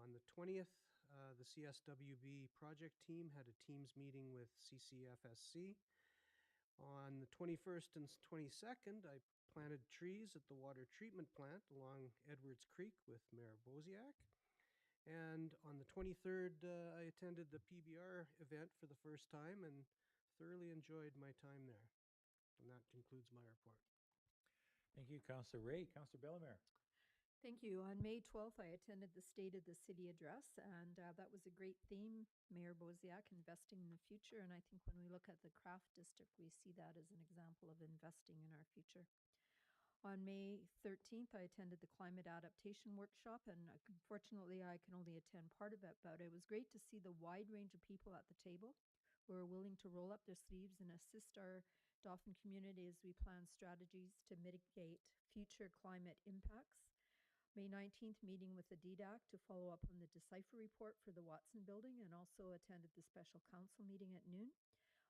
On the 20th, the CSWB project team had a Teams meeting with CCFSC. On the 21st and 22nd, I planted trees at the water treatment plant along Edwards Creek with Mayor Bosiak. And on the 23rd, I attended the PBR event for the first time and thoroughly enjoyed my time there. And that concludes my report. Thank you, Councillor Ray. Councillor Bellemare. Thank you. On May 12th, I attended the State of the City address, and that was a great theme. Mayor Bosiak, investing in the future. And I think when we look at the craft district, we see that as an example of investing in our future. On May 13th, I attended the climate adaptation workshop, and unfortunately, I can only attend part of it, but it was great to see the wide range of people at the table who are willing to roll up their sleeves and assist our Dauphin community as we plan strategies to mitigate future climate impacts. May 19th, meeting with the DDAC to follow up on the Decipher report for the Watson building, and also attended the special council meeting at noon.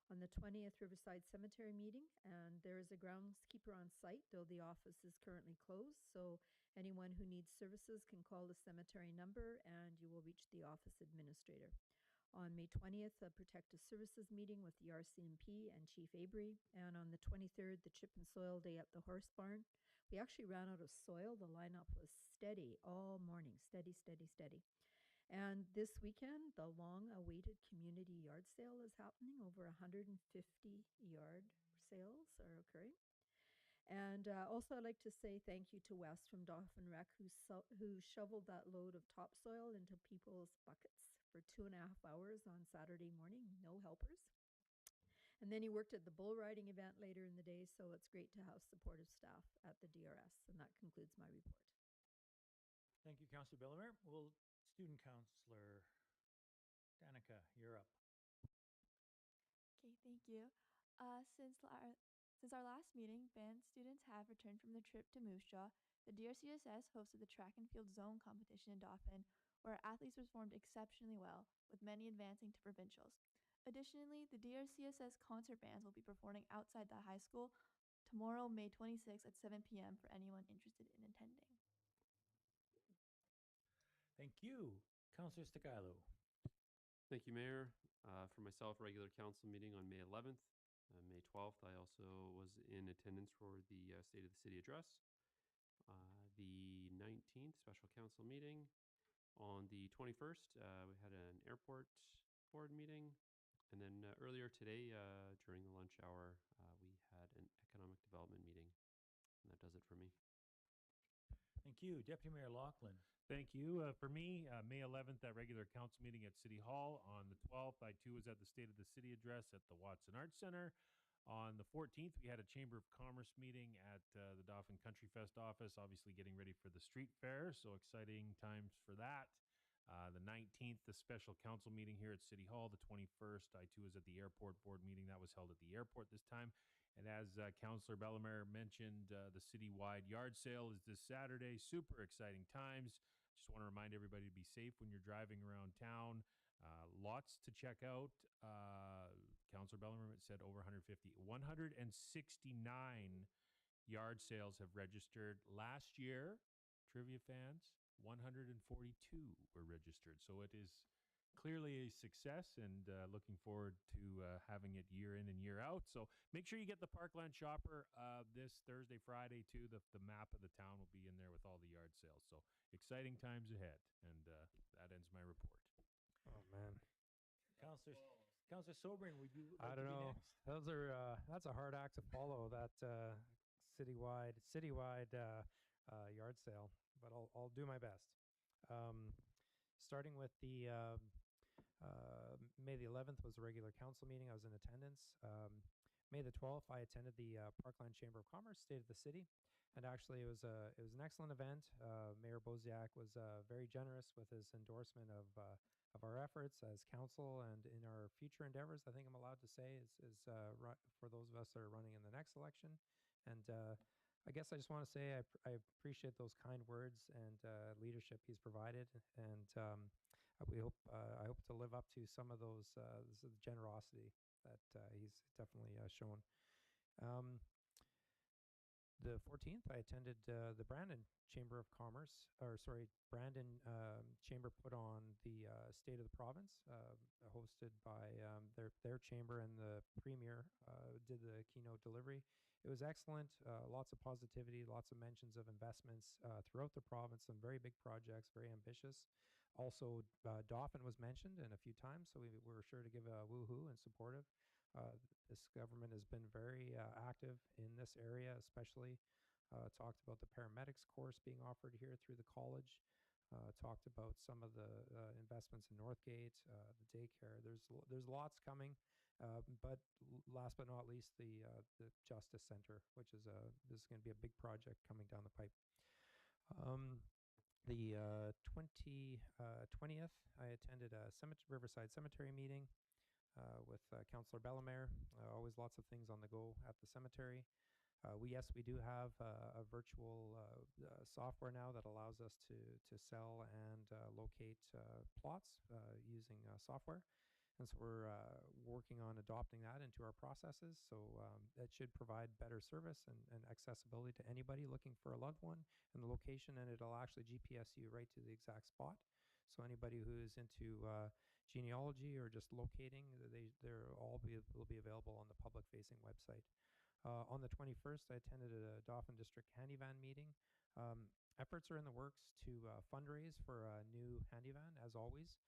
On the 20th, Riverside Cemetery meeting, and there is a groundskeeper on site, though the office is currently closed. So anyone who needs services can call the cemetery number and you will reach the office administrator. On May 20th, a Protective Services meeting with the RCMP and Chief Avery. And on the 23rd, the Chip and Soil Day at the Horse Barn. We actually ran out of soil. The lineup was steady all morning, steady, steady, steady. And this weekend, the long-awaited community yard sale is happening. Over 150 yard sales are occurring. And also, I'd like to say thank you to Wes from Dauphin Rec, who shoveled that load of topsoil into people's buckets for 2.5 hours on Saturday morning, no helpers. And then he worked at the bull riding event later in the day, so it's great to have supportive staff at the DRS. And that concludes my report. Thank you, Councillor Bellemare. Well, Student Councillor Danica, you're up. Okay, thank you. Since our last meeting, band students have returned from their trip to Moose Jaw. The DRCSS hosted the track and field zone competition in Dauphin, where athletes performed exceptionally well, with many advancing to provincials. Additionally, the DRCSS concert bands will be performing outside the high school tomorrow, May 26th at 7 p.m. for anyone interested in attending. Thank you. Councillor Stigalo. Thank you, Mayor. For myself, regular council meeting on May 11th. May 12th, I also was in attendance for the State of the City address. The 19th, special council meeting. On the 21st, we had an airport board meeting. And then earlier today, during the lunch hour, we had an economic development meeting. And that does it for me. Thank you. Deputy Mayor Laughlin. Thank you. For me, May 11th, that regular council meeting at City Hall. On the 12th, I too was at the State of the City address at the Watson Arts Center. On the 14th, we had a Chamber of Commerce meeting at the Dauphin Country Fest office, obviously getting ready for the street fair, so exciting times for that. The 19th, the special council meeting here at City Hall. The 21st, I too was at the airport board meeting. That was held at the airport this time. And as Councillor Bellemare mentioned, the citywide yard sale is this Saturday. Super exciting times. Just want to remind everybody to be safe when you're driving around town. Lots to check out. Councillor Bellemare said over 150. 169 yard sales have registered. Last year, trivia fans, 142 were registered. So it is clearly a success, and looking forward to having it year in and year out. So make sure you get the Parkland Shopper this Thursday, Friday too. The map of the town will be in there with all the yard sales. So exciting times ahead. And that ends my report. Oh, man. Councillor Sobran, would you like I don't to be know. next? Those are that's a hard act to follow. That citywide yard sale, but I'll do my best. Starting with the May the 11th was a regular council meeting. I was in attendance. May the 12th, I attended the Parkland Chamber of Commerce State of the City, and actually it was an excellent event. Mayor Boziak was very generous with his endorsement of our efforts as council and in our future endeavors. I think I'm allowed to say for those of us that are running in the next election. And I guess I just want to say I appreciate those kind words and leadership he's provided, and I hope to live up to some of those generosity that he's definitely shown. Um, the 14th, I attended the Brandon Chamber of Commerce, or sorry, Brandon Chamber put on the State of the Province, hosted by their chamber, and the Premier did the keynote delivery. It was excellent, lots of positivity, lots of mentions of investments throughout the province, some very big projects, very ambitious. Also, Dauphin was mentioned and a few times, so we were sure to give a woohoo and supportive. This government has been very active in this area, especially talked about the paramedics course being offered here through the college. Talked about some of the investments in Northgate, the daycare. There's lots coming, but last but not least, the Justice Center, which is this is going to be a big project coming down the pipe. The 20th, I attended a Riverside Cemetery meeting with Councillor Bellemare. Always lots of things on the go at the cemetery. We do have a virtual software now that allows us to sell and locate plots using software. And so we're working on adopting that into our processes. So that should provide better service and accessibility to anybody looking for a loved one and the location, and it'll actually GPS you right to the exact spot. So anybody who is into genealogy or just locating, will be available on the public-facing website. On the 21st, I attended a Dauphin District handy van meeting. Efforts are in the works to fundraise for a new handy van, as always.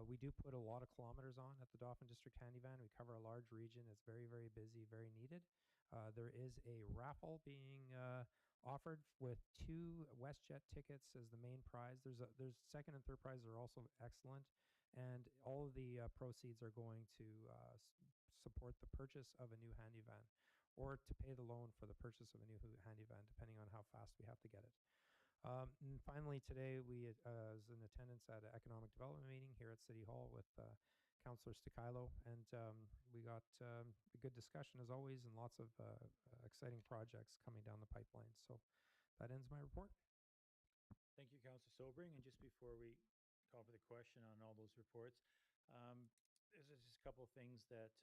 We do put a lot of kilometers on at the Dauphin District handy van. We cover a large region. It's very, very busy, very needed. There is a raffle being offered with 2 WestJet tickets as the main prize. There's second and third prizes are also excellent, and all of the proceeds are going to support the purchase of a new handy van, or to pay the loan for the purchase of a new handy van, depending on how fast we have to get it. And finally, today we was in attendance at an economic development meeting here at City Hall with Councillor Stikilo, and we got a good discussion as always, and lots of exciting projects coming down the pipeline. So that ends my report. Thank you, Councillor Sobring. And just before we call for the question on all those reports, there's just a couple of things that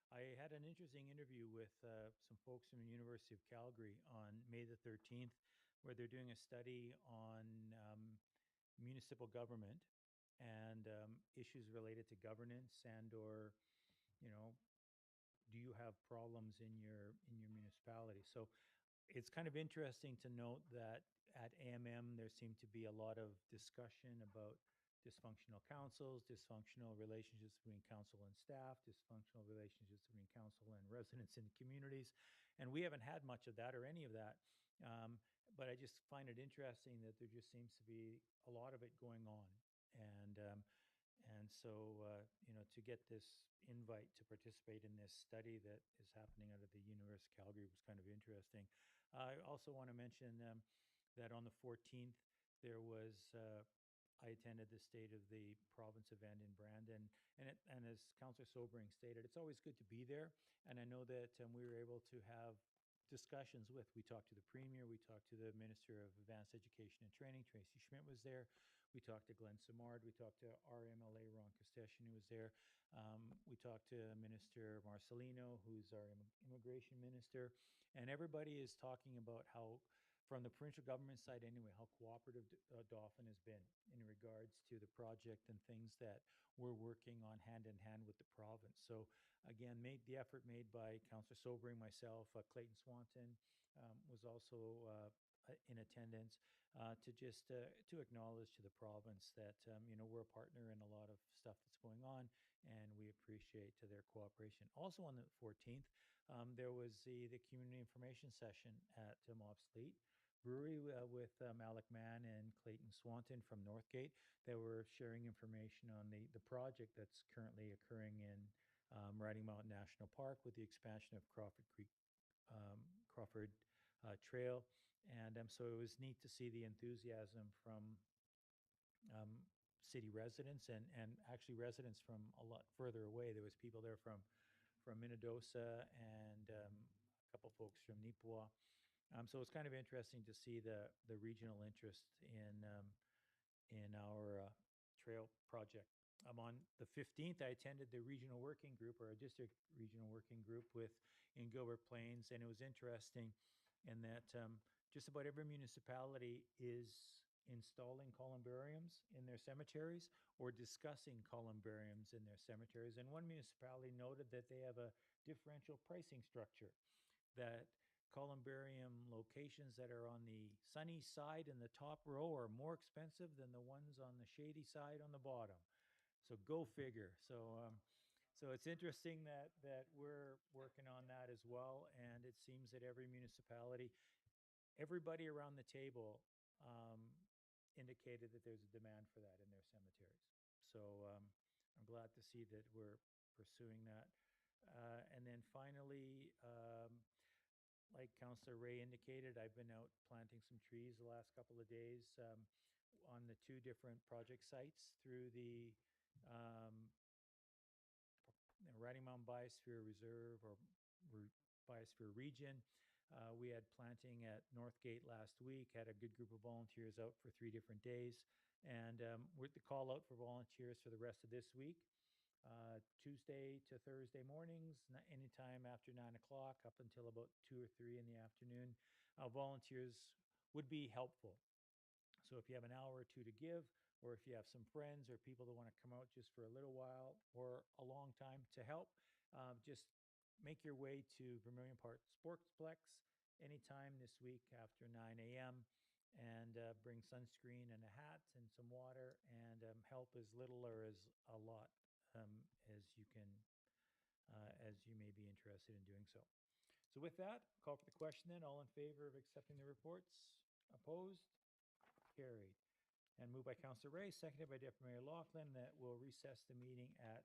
I had an interesting interview with some folks from the University of Calgary on May the 13th, where they're doing a study on municipal government and issues related to governance and/or, do you have problems in your municipality? So it's kind of interesting to note that at AMM there seemed to be a lot of discussion about dysfunctional councils, dysfunctional relationships between council and staff, dysfunctional relationships between council and residents in the communities. And we haven't had much of that or any of that. But I just find it interesting that there just seems to be a lot of it going on. And so, to get this invite to participate in this study that is happening out of the University of Calgary was kind of interesting. I also want to mention that on the 14th, there was I attended the State of the Province event in Brandon, and as Councillor Sobering stated, it's always good to be there. And I know that we were able to have discussions with. We talked to the Premier, we talked to the Minister of Advanced Education and Training, Tracy Schmidt was there. We talked to Glenn Simard, we talked to RMLA Ron Kosteshin, who was there. We talked to Minister Marcelino, who's our immigration minister, and everybody is talking about how, from the provincial government side anyway, how cooperative Dauphin has been in regards to the project and things that we're working on hand in hand with the province. So again, the effort made by Councillor Sobering, myself, Clayton Swanton was also in attendance to just to acknowledge to the province that we're a partner in a lot of stuff that's going on, and we appreciate to their cooperation. Also on the 14th, there was the community information session at Mobs Fleet, brewery with Alec Mann and Clayton Swanton from Northgate. They were sharing information on the project that's currently occurring in Riding Mountain National Park with the expansion of Crawford Trail. And so it was neat to see the enthusiasm from city residents and actually residents from a lot further away. There was people there from Minnedosa and a couple folks from Nipawa. So it's kind of interesting to see the regional interest in our trail project. On the 15th, I attended the regional working group or a district regional working group in Gilbert Plains, and it was interesting in that just about every municipality is installing columbariums in their cemeteries or discussing columbariums in their cemeteries. And one municipality noted that they have a differential pricing structure, that columbarium locations that are on the sunny side in the top row are more expensive than the ones on the shady side on the bottom. So go figure. So it's interesting that we're working on that as well, and it seems that every municipality, everybody around the table, indicated that there's a demand for that in their cemeteries. So I'm glad to see that we're pursuing that. And then finally, like Councillor Ray indicated, I've been out planting some trees the last couple of days on the two different project sites through the Riding Mountain Biosphere Reserve or Biosphere Region. We had planting at Northgate last week, had a good group of volunteers out for 3 different days. And with the call out for volunteers for the rest of this week, Tuesday to Thursday mornings, anytime after 9 o'clock up until about 2 or 3 in the afternoon, volunteers would be helpful. So if you have an hour or two to give, or if you have some friends or people that want to come out just for a little while or a long time to help, just make your way to Vermilion Park Sportsplex anytime this week after 9 a.m. and bring sunscreen and a hat and some water and help as little or as a lot as you may be interested in doing so. So with that, call for the question then. All in favor of accepting the reports? Opposed? Carried. And moved by Councillor Ray, seconded by Deputy Mayor Laughlin, that we'll recess the meeting at